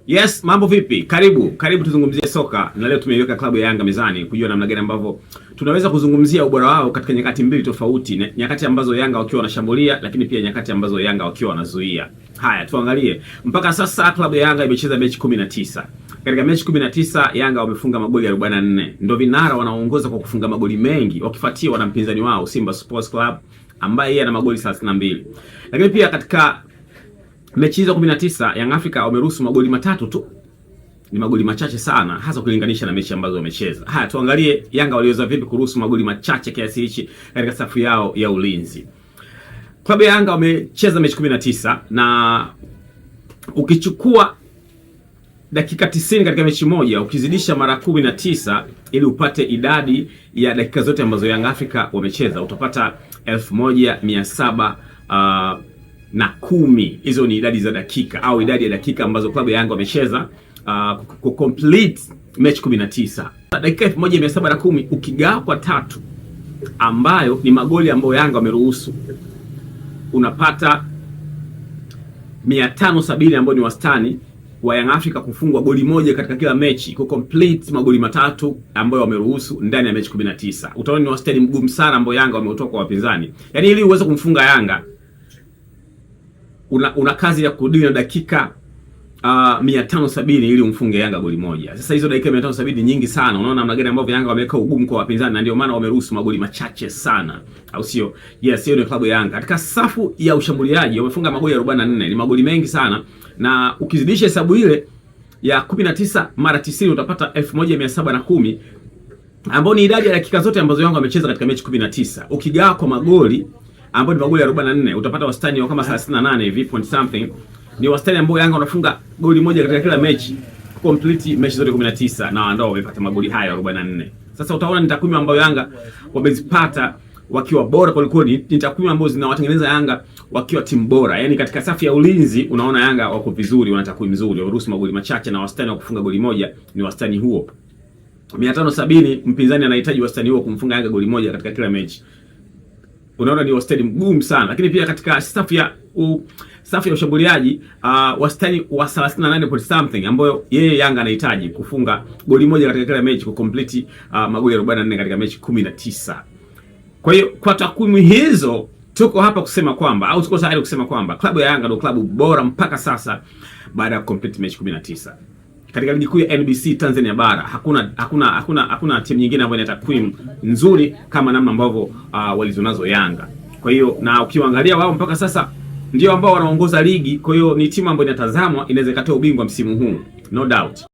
Yes, mambo vipi? Karibu tuzungumzie soka. Na leo tumeiweka klabu ya Yanga mezani kujua namna gani ambavyo tunaweza kuzungumzia ubora wao katika nyakati mbili tofauti, nyakati ambazo Yanga wakiwa wanashambulia, lakini pia nyakati ambazo Yanga wakiwa wanazuia. Haya, tuangalie. Mpaka sasa klabu ya Yanga imecheza mechi 19. Katika mechi 19 Yanga wamefunga magoli 44. Ndio vinara wanaoongoza kwa kufunga magoli mengi, wakifuatiwa na mpinzani wao Simba Sports Club ambaye yeye ana magoli 32. Lakini pia katika mechi hizo 19 Young Africa wameruhusu magoli matatu tu. Ni magoli machache sana hasa kulinganisha na mechi ambazo wamecheza. Haya, tuangalie Yanga waliweza vipi kuruhusu magoli machache kiasi hichi katika safu yao ya ulinzi. Klabu ya Yanga wamecheza mechi 19 na ukichukua dakika 90 katika mechi moja ukizidisha mara 19 ili upate idadi ya dakika zote ambazo Young Africa wamecheza utapata 1700 na 10. Hizo ni idadi za dakika au idadi ya dakika ambazo klabu ya Yanga wamecheza ku complete mechi 19. Dakika 1710 ukigawa kwa 3 ambayo ni magoli ambayo Yanga wameruhusu unapata 570 ambayo ni wastani wa Young Africa kufungwa goli moja katika kila mechi, ku complete magoli matatu ambayo wameruhusu ndani ya mechi 19. Utaona ni wastani mgumu sana ambao Yanga wameutoa kwa wapinzani. Yaani ili uweze kumfunga Yanga una kazi ya kudili na dakika 570 ili umfunge Yanga goli moja. Sasa hizo dakika 570 nyingi sana. Unaona namna gani ambavyo Yanga wameweka ugumu kwa wapinzani, na ndio maana wameruhusu magoli machache sana. Au sio? Yes, hiyo ni klabu ya Yanga. Katika safu ya ushambuliaji wamefunga magoli 44. Ni magoli mengi sana. Na ukizidisha hesabu ile ya 19 mara 90 utapata 1710 ambao ni idadi ya dakika zote ambazo Yanga wamecheza katika mechi 19. Ukigawa kwa magoli ambao ni magoli 44 utapata wastani wa kama 38 hivi point something. Ni wastani ambao Yanga wanafunga goli moja katika kila mechi complete mechi zote 19 na ndio wamepata magoli haya 44. Sasa utaona ni takwimu ambayo Yanga wamezipata wakiwa bora kuliko ni takwimu ambazo zinawatengeneza Yanga wakiwa timu bora. Yaani katika safu ya ulinzi unaona Yanga wako vizuri, wana takwimu nzuri, wameruhusu magoli machache na wastani wa kufunga goli moja ni wastani huo. 570 mpinzani anahitaji wastani huo kumfunga Yanga goli moja katika kila mechi. Unaona ni wastani mgumu sana. Lakini pia katika safu ya ushambuliaji wastani wa 38 point something ambayo yeye Yanga anahitaji kufunga goli moja katika kila mechi ku complete magoli 44 katika mechi 19. Kwa hiyo kwa takwimu hizo tuko hapa kusema kwamba au tuko tayari kusema kwamba klabu ya Yanga ndio klabu bora mpaka sasa baada ya complete mechi 19. Katika ligi kuu ya NBC Tanzania bara hakuna timu nyingine ambayo ina takwimu nzuri kama namna ambavyo walizonazo Yanga. Kwa hiyo na ukiangalia wao mpaka sasa ndio ambao wanaongoza ligi, kwa hiyo ni timu ambayo inatazamwa inaweza ikatoa ubingwa msimu huu, no doubt.